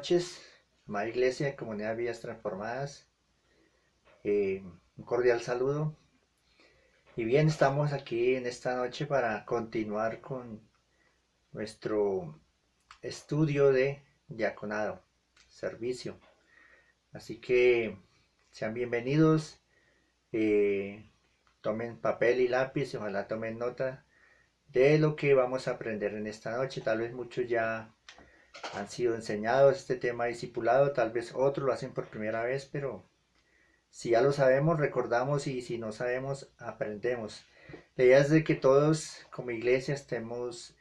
noches, amada Iglesia de Comunidad Vidas Transformadas. Un cordial saludo. Y bien, estamos aquí en esta noche para continuar con nuestro estudio de diaconado, servicio. Así que sean bienvenidos. Tomen papel y lápiz y ojalá tomen nota de lo que vamos a aprender en esta noche. Tal vez muchos ya han sido enseñados este tema discipulado, tal vez otros lo hacen por primera vez, pero si ya lo sabemos, recordamos, y si no sabemos, aprendemos. La idea es de que todos como iglesia estemos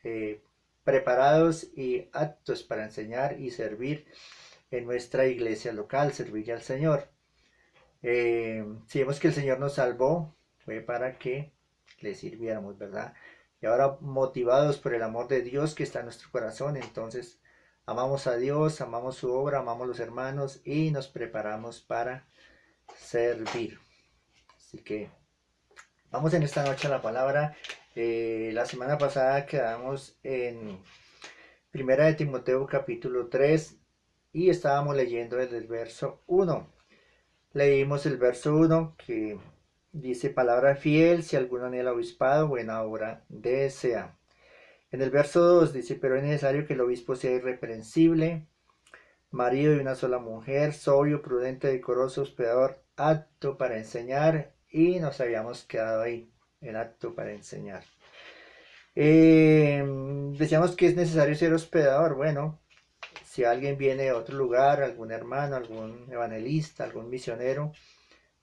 preparados y aptos para enseñar y servir en nuestra iglesia local, servir al Señor. Si vemos que el Señor nos salvó, fue para que le sirviéramos, ¿verdad? Y ahora, motivados por el amor de Dios que está en nuestro corazón, entonces amamos a Dios, amamos su obra, amamos a los hermanos y nos preparamos para servir. Así que vamos en esta noche a la palabra. La semana pasada quedamos en Primera de Timoteo capítulo 3 y estábamos leyendo desde el verso 1. Leímos el verso 1 que dice: palabra fiel, si alguno anhela obispado, buena obra desea. En el verso 2 dice: pero es necesario que el obispo sea irreprensible, marido de una sola mujer, sobrio, prudente, decoroso, hospedador, apto para enseñar. Y nos habíamos quedado ahí, en apto para enseñar. Decíamos que es necesario ser hospedador. Bueno, si alguien viene de otro lugar, algún hermano, algún evangelista, algún misionero,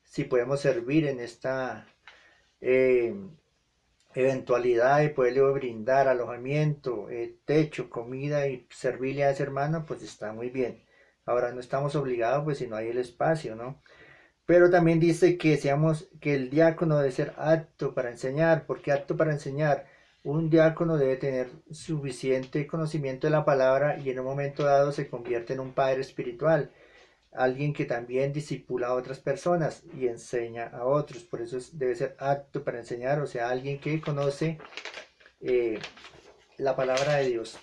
si podemos servir en esta eventualidad de poderle brindar alojamiento, techo, comida y servirle a ese hermano, pues está muy bien. Ahora no estamos obligados, pues si no hay el espacio, ¿no? Pero también dice que que el diácono debe ser apto para enseñar. ¿Por qué apto para enseñar? Un diácono debe tener suficiente conocimiento de la palabra y en un momento dado se convierte en un padre espiritual, alguien que también discipula a otras personas y enseña a otros. Por eso debe ser apto para enseñar, o sea, alguien que conoce la palabra de Dios.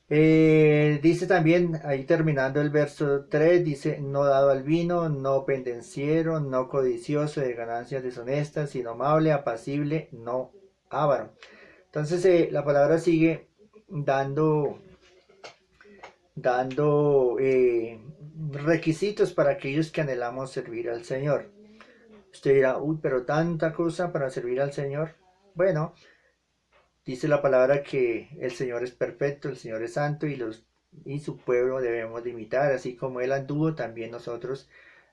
Dice también, ahí terminando el verso 3, dice: no dado al vino, no pendenciero, no codicioso de ganancias deshonestas, sino amable, apacible, no avaro. Entonces la palabra sigue dando requisitos para aquellos que anhelamos servir al Señor. Usted dirá: uy, pero tanta cosa para servir al Señor. Bueno, dice la palabra que el Señor es perfecto, el Señor es santo y su pueblo debemos de imitar, así como Él anduvo, también nosotros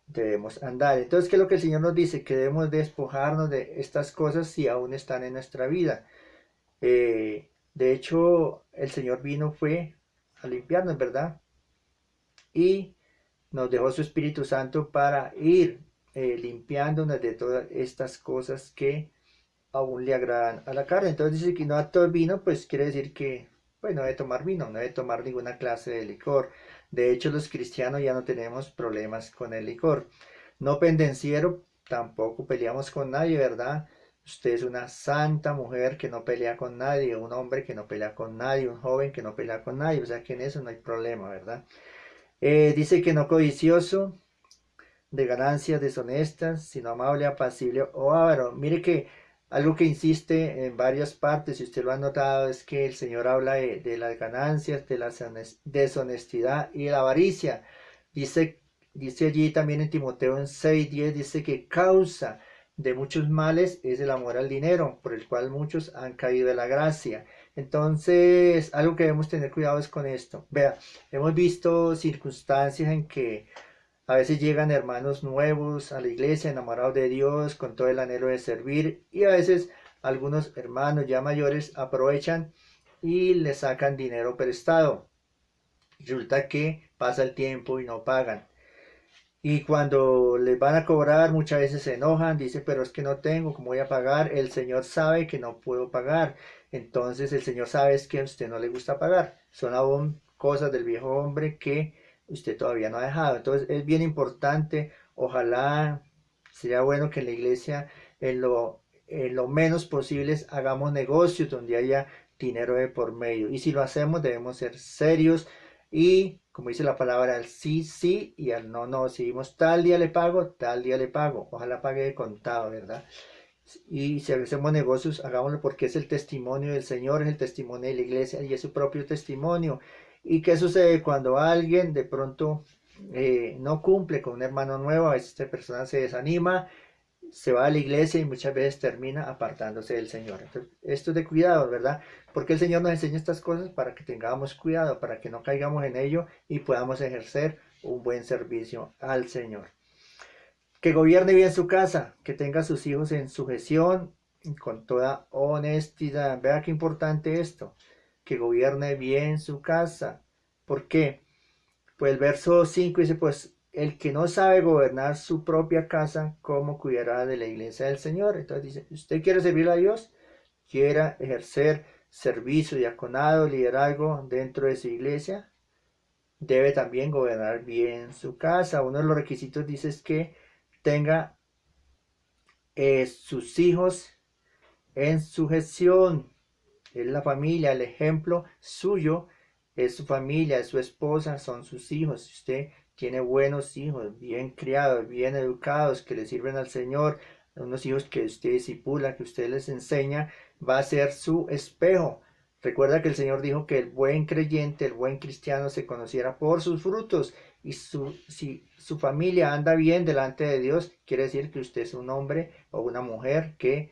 debemos andar. Entonces, ¿qué es lo que el Señor nos dice? Que debemos despojarnos de estas cosas si aún están en nuestra vida. De hecho, el Señor fue a limpiarnos, ¿verdad? Y nos dejó su Espíritu Santo para ir limpiándonos de todas estas cosas que aún le agradan a la carne. Entonces dice que no apto al vino, pues quiere decir que pues no debe tomar vino, no debe tomar ninguna clase de licor. De hecho, los cristianos ya no tenemos problemas con el licor. No pendenciero, tampoco peleamos con nadie, ¿verdad? Usted es una santa mujer que no pelea con nadie, un hombre que no pelea con nadie, un joven que no pelea con nadie, o sea que en eso no hay problema, ¿verdad? Dice que no codicioso de ganancias deshonestas, sino amable, apacible o avaro. Mire que algo que insiste en varias partes, si usted lo ha notado, es que el Señor habla de las ganancias, de la deshonestidad y la avaricia. Dice allí también en Timoteo en 6:10, dice que causa de muchos males es el amor al dinero, por el cual muchos han caído de la gracia. Entonces, algo que debemos tener cuidado es con esto. Vea, hemos visto circunstancias en que a veces llegan hermanos nuevos a la iglesia, enamorados de Dios, con todo el anhelo de servir, y a veces algunos hermanos ya mayores aprovechan y le sacan dinero prestado. Resulta que pasa el tiempo y no pagan. Y cuando les van a cobrar, muchas veces se enojan, dicen: pero es que no tengo, ¿cómo voy a pagar? El Señor sabe que no puedo pagar. Entonces el Señor sabe es que a usted no le gusta pagar. Son aún cosas del viejo hombre que usted todavía no ha dejado. Entonces es bien importante, ojalá sería bueno que en la iglesia en lo menos posible hagamos negocios donde haya dinero de por medio. Y si lo hacemos debemos ser serios y como dice la palabra, al sí, sí y al no, no. Si dimos tal día le pago, tal día le pago. Ojalá pague de contado, ¿verdad? Y si hacemos negocios, hagámoslo porque es el testimonio del Señor, es el testimonio de la iglesia y es su propio testimonio. ¿Y qué sucede cuando alguien de pronto no cumple con un hermano nuevo? A veces esta persona se desanima, se va a la iglesia y muchas veces termina apartándose del Señor. Entonces, esto es de cuidado, ¿verdad? Porque el Señor nos enseña estas cosas para que tengamos cuidado, para que no caigamos en ello y podamos ejercer un buen servicio al Señor. Que gobierne bien su casa, que tenga a sus hijos en sujeción con toda honestidad. Vea qué importante esto, que gobierne bien su casa. ¿Por qué? Pues el verso 5 dice, pues el que no sabe gobernar su propia casa, ¿cómo cuidará de la iglesia del Señor? Entonces dice, ¿usted quiere servir a Dios? ¿Quiera ejercer servicio, diaconado, liderazgo dentro de su iglesia? Debe también gobernar bien su casa. Uno de los requisitos dice es que tenga sus hijos en sujeción. Es la familia, el ejemplo suyo es su familia, es su esposa, son sus hijos. Si usted tiene buenos hijos, bien criados, bien educados, que le sirven al Señor, unos hijos que usted disipula, que usted les enseña, va a ser su espejo. Recuerda que el Señor dijo que el buen creyente, el buen cristiano se conociera por sus frutos. Y si su familia anda bien delante de Dios, quiere decir que usted es un hombre o una mujer que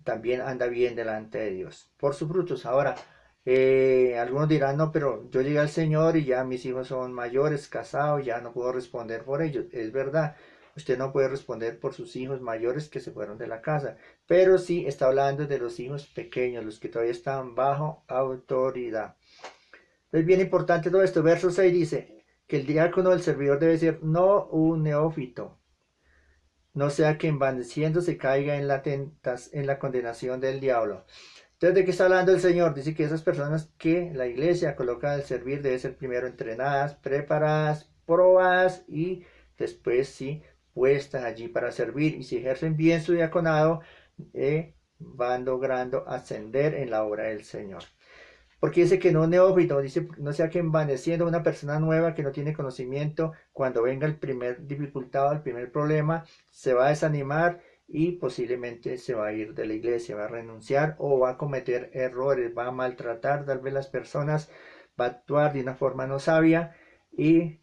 también anda bien delante de Dios. Por sus frutos. Ahora, algunos dirán, no, pero yo llegué al Señor y ya mis hijos son mayores, casados, ya no puedo responder por ellos. Es verdad, usted no puede responder por sus hijos mayores que se fueron de la casa, pero sí está hablando de los hijos pequeños, los que todavía están bajo autoridad. Es bien importante todo esto. Verso 6 dice que el diácono del servidor debe ser no un neófito, no sea que envaneciendo se caiga en la condenación del diablo. Entonces, ¿de qué está hablando el Señor? Dice que esas personas que la iglesia coloca al servir deben ser primero entrenadas, preparadas, probadas y después sí puestas allí para servir. Y si ejercen bien su diaconado, van logrando ascender en la obra del Señor. Porque dice que no neófito, dice no sea que envaneciendo una persona nueva que no tiene conocimiento, cuando venga el primer dificultad, el primer problema, se va a desanimar y posiblemente se va a ir de la iglesia, va a renunciar o va a cometer errores, va a maltratar tal vez las personas, va a actuar de una forma no sabia y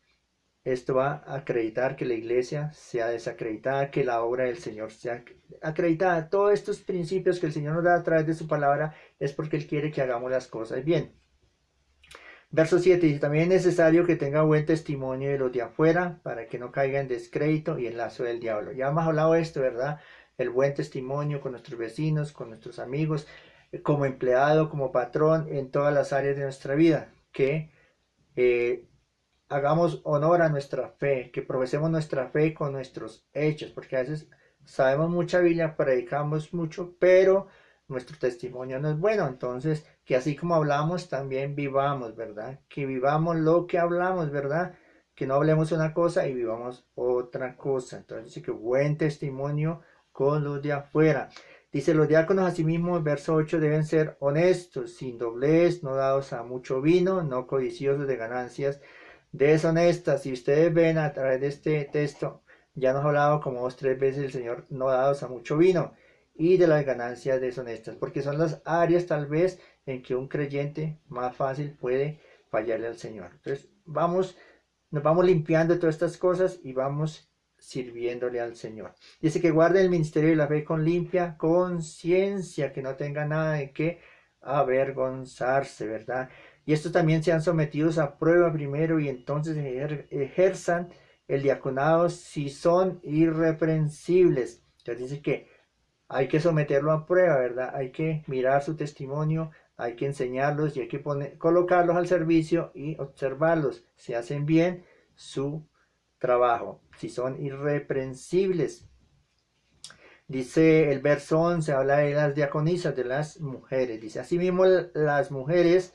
esto va a acreditar que la iglesia sea desacreditada, que la obra del Señor sea acreditada. Todos estos principios que el Señor nos da a través de su palabra es porque Él quiere que hagamos las cosas bien. Verso 7 dice, también es necesario que tenga buen testimonio de los de afuera para que no caiga en descrédito y en lazo del diablo. Ya hemos hablado de esto, ¿verdad? El buen testimonio con nuestros vecinos, con nuestros amigos, como empleado, como patrón, en todas las áreas de nuestra vida. Que hagamos honor a nuestra fe, que profesemos nuestra fe con nuestros hechos, porque a veces sabemos mucha Biblia, predicamos mucho, pero nuestro testimonio no es bueno. Entonces, que así como hablamos, también vivamos, ¿verdad? Que vivamos lo que hablamos, ¿verdad? Que no hablemos una cosa y vivamos otra cosa. Entonces, dice que buen testimonio con los de afuera. Dice, los diáconos asimismo, verso 8, deben ser honestos, sin doblez, no dados a mucho vino, no codiciosos de ganancias deshonestas. Si ustedes ven a través de este texto, ya nos ha hablado como 2 o 3 veces el Señor, no dados a mucho vino y de las ganancias deshonestas, porque son las áreas tal vez en que un creyente más fácil puede fallarle al Señor. Entonces nos vamos limpiando de todas estas cosas y vamos sirviéndole al Señor. Dice que guarden el ministerio de la fe con limpia conciencia, que no tenga nada de qué avergonzarse, ¿verdad? Y estos también sean sometidos a prueba primero y entonces ejerzan el diaconado si son irreprensibles. Entonces dice que hay que someterlo a prueba, ¿verdad? Hay que mirar su testimonio, hay que enseñarlos y hay que colocarlos al servicio y observarlos si hacen bien su trabajo, si son irreprensibles. Dice el verso 11, habla de las diaconisas, de las mujeres. Dice, asimismo las mujeres,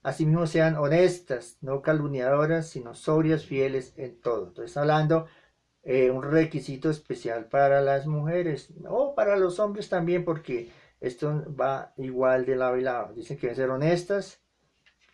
asimismo sean honestas, no calumniadoras, sino sobrias, fieles en todo. Entonces hablando un requisito especial para las mujeres o para los hombres también, porque esto va igual de lado y lado. Dicen que deben ser honestas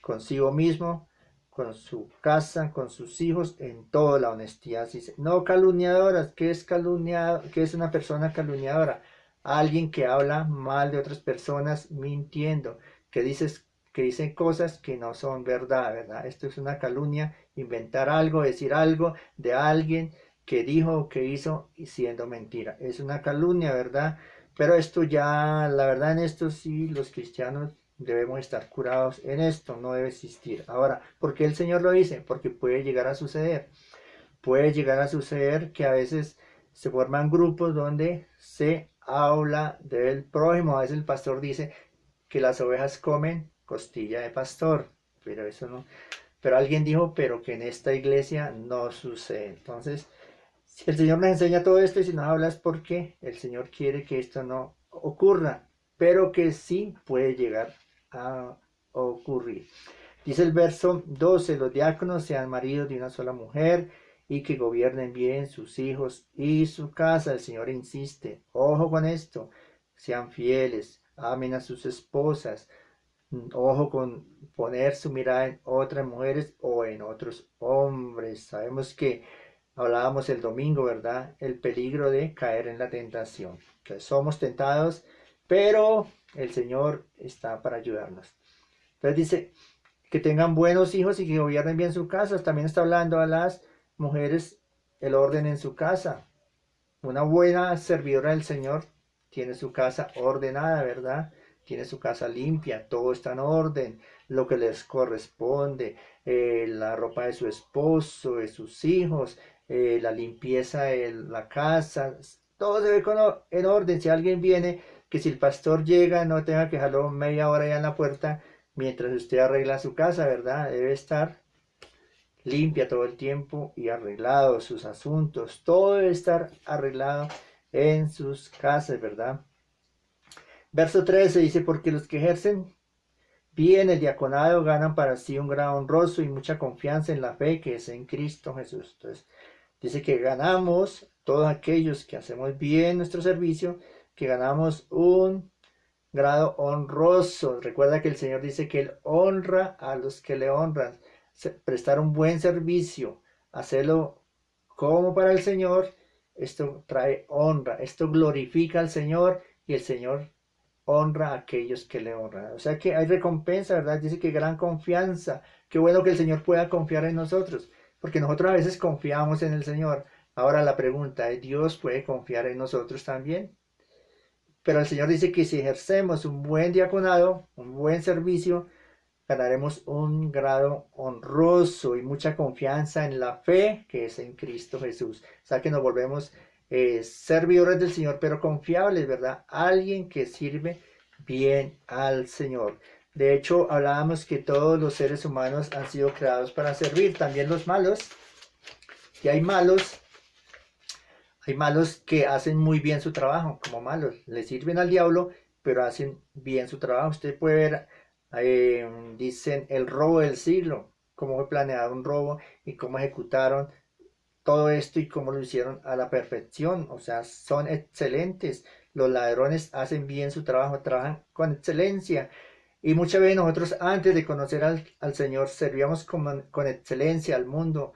consigo mismo, con su casa, con sus hijos, en toda la honestidad. Dice, no calumniadoras. ¿Qué es calumniado? ¿Qué es una persona calumniadora? Alguien que habla mal de otras personas mintiendo, que dice cosas que no son verdad, ¿verdad? Esto es una calumnia, inventar algo, decir algo de alguien que dijo o que hizo y siendo mentira. Es una calumnia, ¿verdad? Pero esto ya, la verdad, en esto sí los cristianos debemos estar curados en esto, no debe existir. Ahora, ¿por qué el Señor lo dice? Porque puede llegar a suceder. Puede llegar a suceder que a veces se forman grupos donde se habla del prójimo. A veces el pastor dice que las ovejas comen costilla de pastor, pero eso no. Pero alguien dijo, pero que en esta iglesia no sucede. Entonces, si el Señor nos enseña todo esto y si nos habla es porque el Señor quiere que esto no ocurra, pero que sí puede llegar a ocurrir. Dice el verso 12, los diáconos sean maridos de una sola mujer y que gobiernen bien sus hijos y su casa. El Señor insiste, ojo con esto, sean fieles, amen a sus esposas, ojo con poner su mirada en otras mujeres o en otros hombres. Sabemos que hablábamos el domingo, ¿verdad? El peligro de caer en la tentación. Que somos tentados, pero el Señor está para ayudarnos. Entonces dice que tengan buenos hijos y que gobiernen bien su casa. También está hablando a las mujeres el orden en su casa. Una buena servidora del Señor tiene su casa ordenada, ¿verdad? Tiene su casa limpia, todo está en orden, lo que les corresponde, la ropa de su esposo, de sus hijos, la limpieza de la casa, todo se ve en orden. Si alguien viene, que si el pastor llega, no tenga que dejarlo media hora ya en la puerta mientras usted arregla su casa, ¿verdad? Debe estar limpia todo el tiempo y arreglado sus asuntos, todo debe estar arreglado en sus casas, ¿verdad? Verso 13 dice, porque los que ejercen bien el diaconado ganan para sí un grado honroso y mucha confianza en la fe que es en Cristo Jesús. Entonces, dice que ganamos, todos aquellos que hacemos bien nuestro servicio, que ganamos un grado honroso. Recuerda que el Señor dice que Él honra a los que le honran. Prestar un buen servicio, hacerlo como para el Señor, esto trae honra, esto glorifica al Señor y el Señor honra a aquellos que le honran. O sea que hay recompensa, ¿verdad? Dice que gran confianza. Qué bueno que el Señor pueda confiar en nosotros, porque nosotros a veces confiamos en el Señor. Ahora la pregunta es, ¿Dios puede confiar en nosotros también? Pero el Señor dice que si ejercemos un buen diaconado, un buen servicio, ganaremos un grado honroso y mucha confianza en la fe que es en Cristo Jesús. O sea que nos volvemos servidores del Señor, pero confiables, ¿verdad? Alguien que sirve bien al Señor. De hecho, hablábamos que todos los seres humanos han sido creados para servir, también los malos. Y hay malos que hacen muy bien su trabajo, como malos. Le sirven al diablo, pero hacen bien su trabajo. Usted puede ver, dicen, el robo del siglo, cómo fue planeado un robo y cómo ejecutaron todo esto y cómo lo hicieron a la perfección. O sea, son excelentes. Los ladrones hacen bien su trabajo, trabajan con excelencia. Y muchas veces nosotros antes de conocer al Señor servíamos con excelencia al mundo,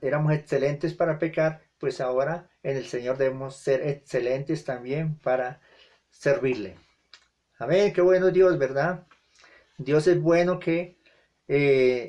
éramos excelentes para pecar, pues ahora en el Señor debemos ser excelentes también para servirle. Amén, qué bueno Dios, ¿verdad? Dios es bueno que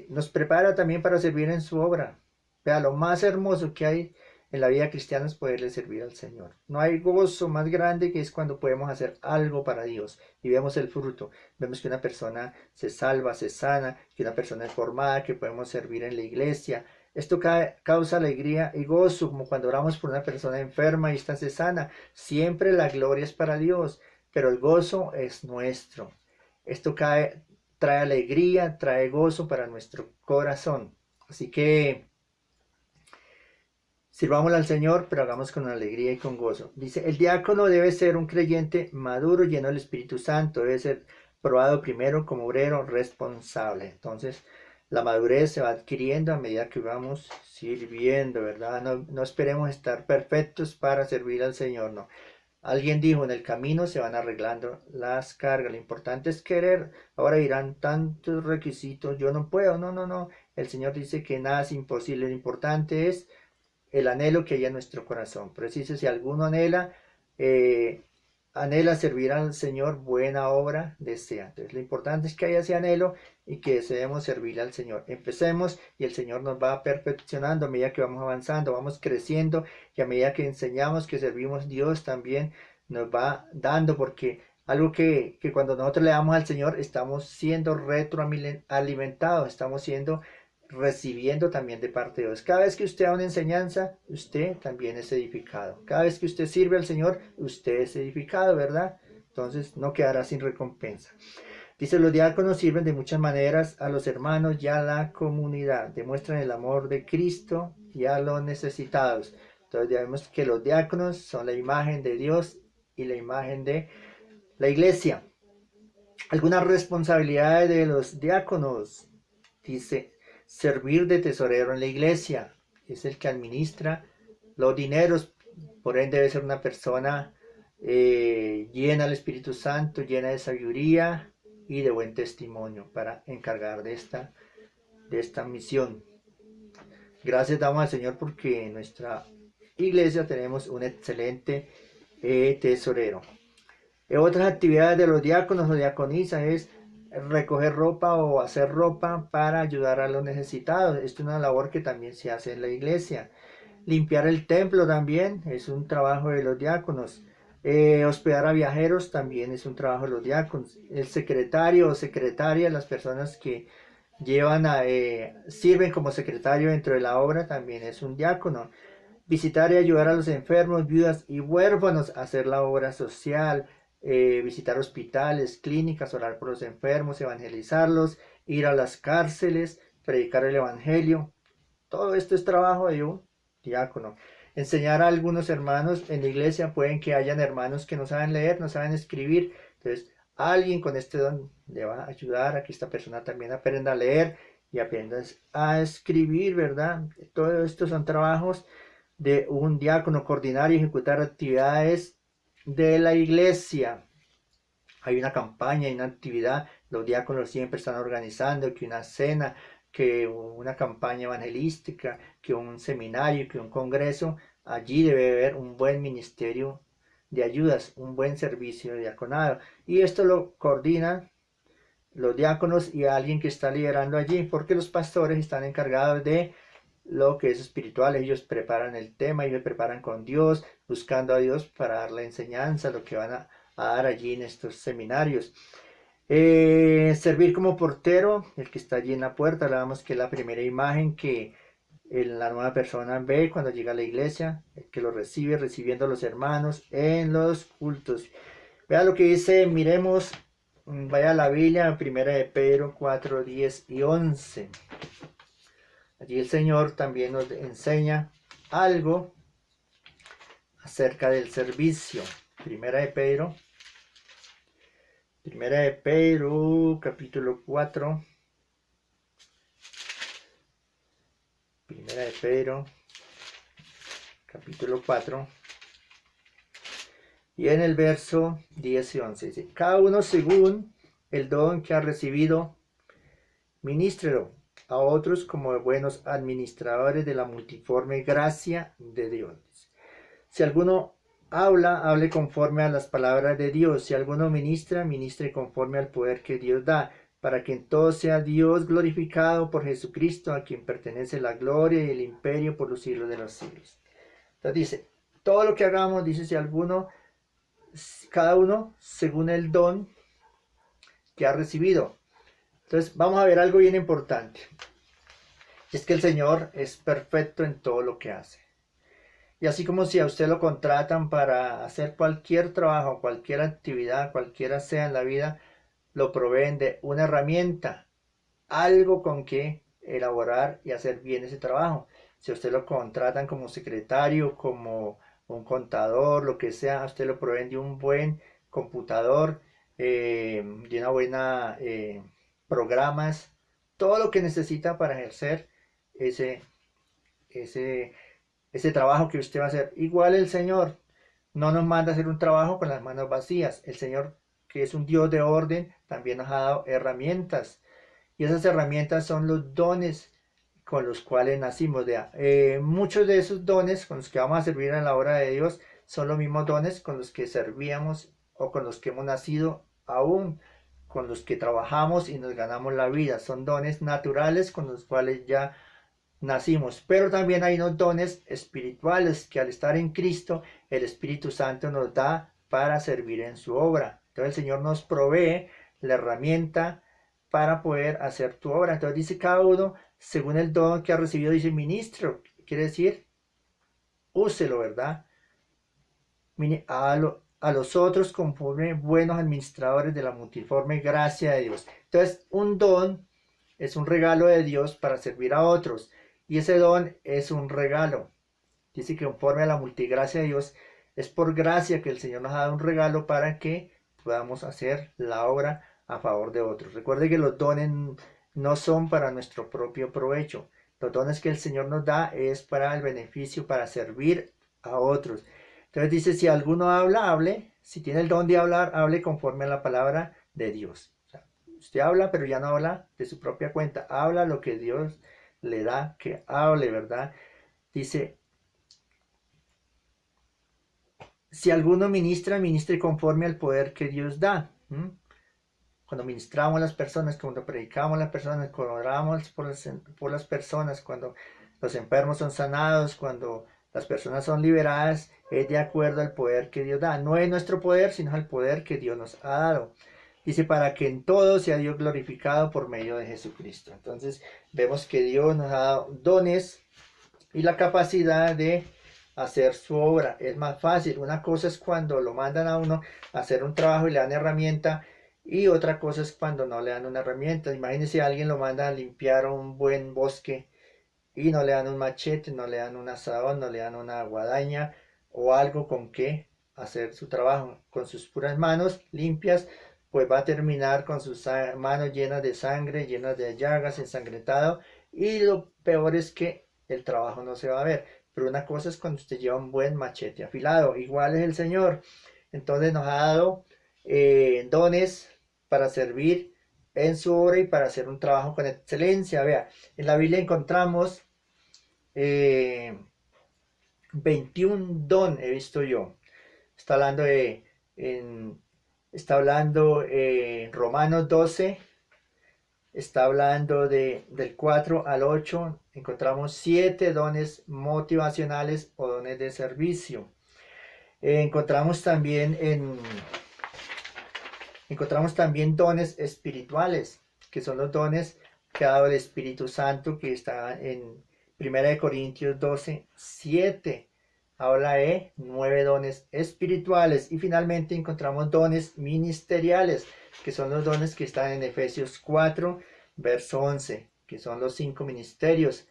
nos prepara también para servir en su obra. Vea, lo más hermoso que hay en la vida cristiana es poderle servir al Señor. No hay gozo más grande que es cuando podemos hacer algo para Dios y vemos el fruto. Vemos que una persona se salva, se sana, que una persona es formada, que podemos servir en la iglesia. Esto causa alegría y gozo, como cuando oramos por una persona enferma y esta se sana. Siempre la gloria es para Dios, pero el gozo es nuestro. Esto trae alegría, trae gozo para nuestro corazón. Así que sirvamos al Señor, pero hagamos con alegría y con gozo. Dice, el diácono debe ser un creyente maduro, lleno del Espíritu Santo. Debe ser probado primero como obrero responsable. Entonces, la madurez se va adquiriendo a medida que vamos sirviendo, ¿verdad? No esperemos estar perfectos para servir al Señor, no. Alguien dijo, en el camino se van arreglando las cargas. Lo importante es querer. Ahora dirán tantos requisitos, yo no puedo. No, no, no. El Señor dice que nada es imposible. Lo importante es el anhelo que hay en nuestro corazón. Por eso dice, si alguno eh, anhela servir al Señor, buena obra desea. Entonces lo importante es que haya ese anhelo y que deseemos servirle al Señor. Empecemos y el Señor nos va perfeccionando a medida que vamos avanzando, vamos creciendo, y a medida que enseñamos que servimos, Dios también nos va dando, porque algo que cuando nosotros le damos al Señor, estamos siendo retroalimentados, estamos siendo recibiendo también de parte de Dios. Cada vez que usted da una enseñanza, usted también es edificado. Cada vez que usted sirve al Señor, usted es edificado, ¿verdad? Entonces no quedará sin recompensa. Dice, los diáconos sirven de muchas maneras a los hermanos y a la comunidad. Demuestran el amor de Cristo y a los necesitados. Entonces ya vemos que los diáconos son la imagen de Dios y la imagen de la iglesia. Algunas responsabilidades de los diáconos. Dice, servir de tesorero en la iglesia. Es el que administra los dineros. Por ende debe ser una persona llena del Espíritu Santo, llena de sabiduría y de buen testimonio para encargar de esta misión. Gracias damos al Señor porque en nuestra iglesia tenemos un excelente tesorero. Otras actividades de los diáconos o diaconisas es recoger ropa o hacer ropa para ayudar a los necesitados. Esto es una labor que también se hace en la iglesia. Limpiar el templo también es un trabajo de los diáconos. Hospedar a viajeros también es un trabajo de los diáconos. El secretario o secretaria, las personas que sirven como secretario dentro de la obra, también es un diácono. Visitar y ayudar a los enfermos, viudas y huérfanos a hacer la obra social. Visitar hospitales, clínicas, orar por los enfermos, evangelizarlos, ir a las cárceles, predicar el evangelio. Todo esto es trabajo de un diácono. Enseñar a algunos hermanos en la iglesia, pueden que hayan hermanos que no saben leer, no saben escribir. Entonces, alguien con este don le va a ayudar a que esta persona también aprenda a leer y aprenda a escribir, ¿verdad? Todo esto son trabajos de un diácono. Coordinar y ejecutar actividades de la iglesia. Hay una campaña, hay una actividad, los diáconos siempre están organizando, que una cena, que una campaña evangelística, que un seminario, que un congreso. Allí debe haber un buen ministerio de ayudas, un buen servicio de diaconado. Y esto lo coordinan los diáconos y alguien que está liderando allí, porque los pastores están encargados de lo que es espiritual. Ellos preparan el tema, ellos preparan con Dios, buscando a Dios para dar la enseñanza, lo que van a dar allí en estos seminarios. Servir como portero, el que está allí en la puerta, hablamos que es la primera imagen que la nueva persona ve cuando llega a la iglesia, el que lo recibe, recibiendo a los hermanos en los cultos. Vea lo que dice, miremos, vaya a la Biblia, primera de Pedro 4, 10 y 11. Allí el Señor también nos enseña algo acerca del servicio. Primera de Pedro, capítulo 4. Primera de Pedro, capítulo 4. Y en el verso 10 y 11 dice, cada uno según el don que ha recibido, ministrelo a otros como buenos administradores de la multiforme gracia de Dios. Si alguno hable conforme a las palabras de Dios. Si alguno ministra, ministre conforme al poder que Dios da, para que en todo sea Dios glorificado por Jesucristo, a quien pertenece la gloria y el imperio por los siglos de los siglos. Entonces dice, todo lo que hagamos, dice, cada uno según el don que ha recibido. Entonces vamos a ver algo bien importante. Es que el Señor es perfecto en todo lo que hace. Y así como si a usted lo contratan para hacer cualquier trabajo, cualquier actividad, cualquiera sea en la vida, lo proveen de una herramienta, algo con que elaborar y hacer bien ese trabajo. Si a usted lo contratan como secretario, como un contador, lo que sea, a usted lo proveen de un buen computador, de una buena programas, todo lo que necesita para ejercer ese trabajo que usted va a hacer. Igual el Señor no nos manda a hacer un trabajo con las manos vacías. El Señor, que es un Dios de orden, también nos ha dado herramientas. Y esas herramientas son los dones con los cuales nacimos. Muchos de esos dones con los que vamos a servir en la obra de Dios son los mismos dones con los que servíamos o con los que hemos nacido aún, con los que trabajamos y nos ganamos la vida. Son dones naturales con los cuales ya nacimos, pero también hay unos dones espirituales que al estar en Cristo el Espíritu Santo nos da para servir en su obra. Entonces el Señor nos provee la herramienta para poder hacer tu obra. Entonces dice cada uno según el don que ha recibido, dice ministro, quiere decir úselo, ¿verdad? A los otros conforme buenos administradores de la multiforme gracia de Dios. Entonces un don es un regalo de Dios para servir a otros. Y ese don es un regalo. Dice que conforme a la multigracia de Dios, es por gracia que el Señor nos ha dado un regalo para que podamos hacer la obra a favor de otros. Recuerde que los dones no son para nuestro propio provecho. Los dones que el Señor nos da es para el beneficio, para servir a otros. Entonces dice, si alguno habla, hable. Si tiene el don de hablar, hable conforme a la palabra de Dios. O sea, usted habla, pero ya no habla de su propia cuenta. Habla lo que Dios le da que hable, ¿verdad? Dice, si alguno ministra, ministre conforme al poder que Dios da. Cuando ministramos a las personas, cuando predicamos a las personas, cuando oramos por las personas, cuando los enfermos son sanados, cuando las personas son liberadas, es de acuerdo al poder que Dios da. No es nuestro poder, sino al poder que Dios nos ha dado. Dice, para que en todo sea Dios glorificado por medio de Jesucristo. Entonces, vemos que Dios nos ha dado dones y la capacidad de hacer su obra. Es más fácil. Una cosa es cuando lo mandan a uno a hacer un trabajo y le dan herramienta, y otra cosa es cuando no le dan una herramienta. Imagínense a alguien lo manda a limpiar un buen bosque y no le dan un machete, no le dan un asadón, no le dan una guadaña o algo con que hacer su trabajo. Con sus puras manos limpias, pues va a terminar con sus manos llenas de sangre, llenas de llagas, ensangrentado, y lo peor es que el trabajo no se va a ver. Pero una cosa es cuando usted lleva un buen machete afilado. Igual es el Señor. Entonces nos ha dado dones para servir en su obra y para hacer un trabajo con excelencia. Vea, en la Biblia encontramos 21 don, he visto yo. Está hablando está hablando Romanos 12, está hablando del 4 al 8, encontramos 7 dones motivacionales o dones de servicio. Encontramos también dones espirituales, que son los dones que ha dado el Espíritu Santo, que está en 1 Corintios 12, 7. Habla de 9 dones espirituales. Y finalmente encontramos dones ministeriales, que son los dones que están en Efesios 4, verso 11, que son los 5 ministerios.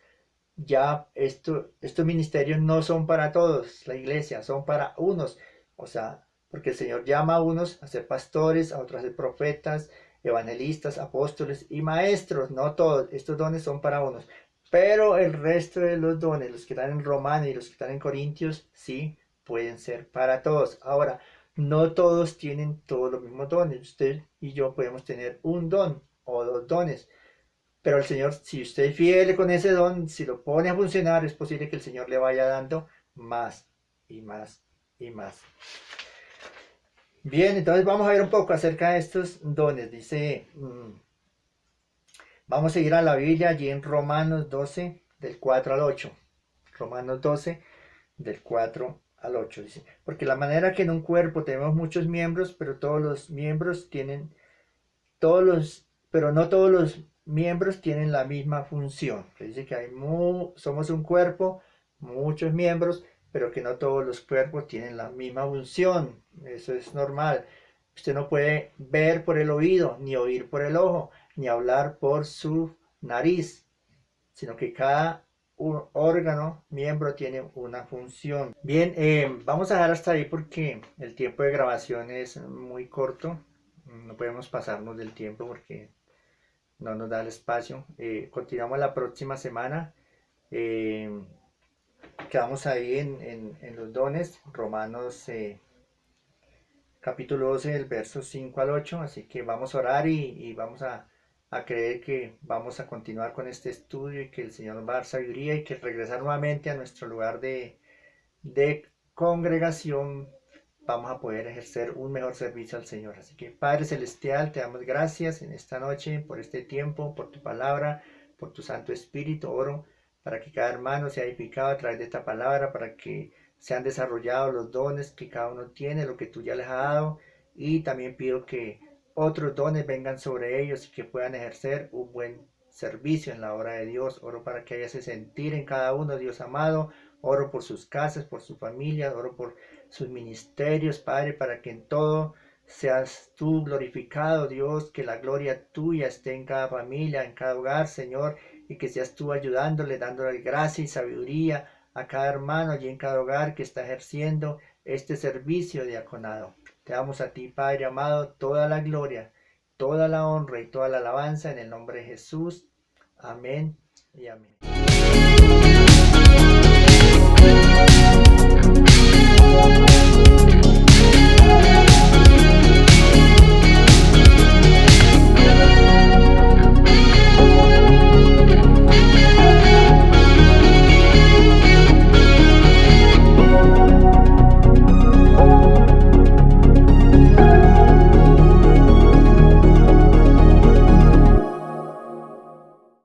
Ya estos ministerios no son para todos, la iglesia, son para unos. O sea, porque el Señor llama a unos a ser pastores, a otros a ser profetas, evangelistas, apóstoles y maestros. No todos, estos dones son para unos. Pero el resto de los dones, los que están en Romanos y los que están en Corintios, sí pueden ser para todos. Ahora, no todos tienen todos los mismos dones. Usted y yo podemos tener un don o dos dones. Pero el Señor, si usted es fiel con ese don, si lo pone a funcionar, es posible que el Señor le vaya dando más y más y más. Bien, entonces vamos a ver un poco acerca de estos dones. Dice, vamos a ir a la Biblia allí en Romanos 12, del 4 al 8. Romanos 12, del 4 al 8. Dice, porque la manera que en un cuerpo tenemos muchos miembros, pero todos los miembros tienen, pero no todos los miembros tienen la misma función. Dice que somos un cuerpo, muchos miembros, pero que no todos los cuerpos tienen la misma función. Eso es normal. Usted no puede ver por el oído, ni oír por el ojo, ni hablar por su nariz, sino que cada órgano, miembro tiene una función. Bien, vamos a dejar hasta ahí porque el tiempo de grabación es muy corto. No podemos pasarnos del tiempo porque no nos da el espacio. Continuamos la próxima semana. Quedamos ahí en los dones, Romanos capítulo 12, del verso 5 al 8. Así que vamos a orar y vamos a creer que vamos a continuar con este estudio y que el Señor nos va a dar sabiduría y que regresar nuevamente a nuestro lugar de congregación vamos a poder ejercer un mejor servicio al Señor. Así que Padre Celestial, te damos gracias en esta noche por este tiempo, por tu palabra, por tu Santo Espíritu. Oro para que cada hermano sea edificado a través de esta palabra, para que sean desarrollados los dones que cada uno tiene, lo que tú ya les has dado. Y también pido que otros dones vengan sobre ellos y que puedan ejercer un buen servicio en la obra de Dios. Oro para que haya ese sentir en cada uno, Dios amado. Oro por sus casas, por su familia, oro por sus ministerios, Padre, para que en todo seas tú glorificado, Dios, que la gloria tuya esté en cada familia, en cada hogar, Señor, y que seas tú ayudándole, dándole gracia y sabiduría a cada hermano y en cada hogar que está ejerciendo este servicio diaconado. Te damos a ti, Padre amado, toda la gloria, toda la honra y toda la alabanza en el nombre de Jesús. Amén y amén.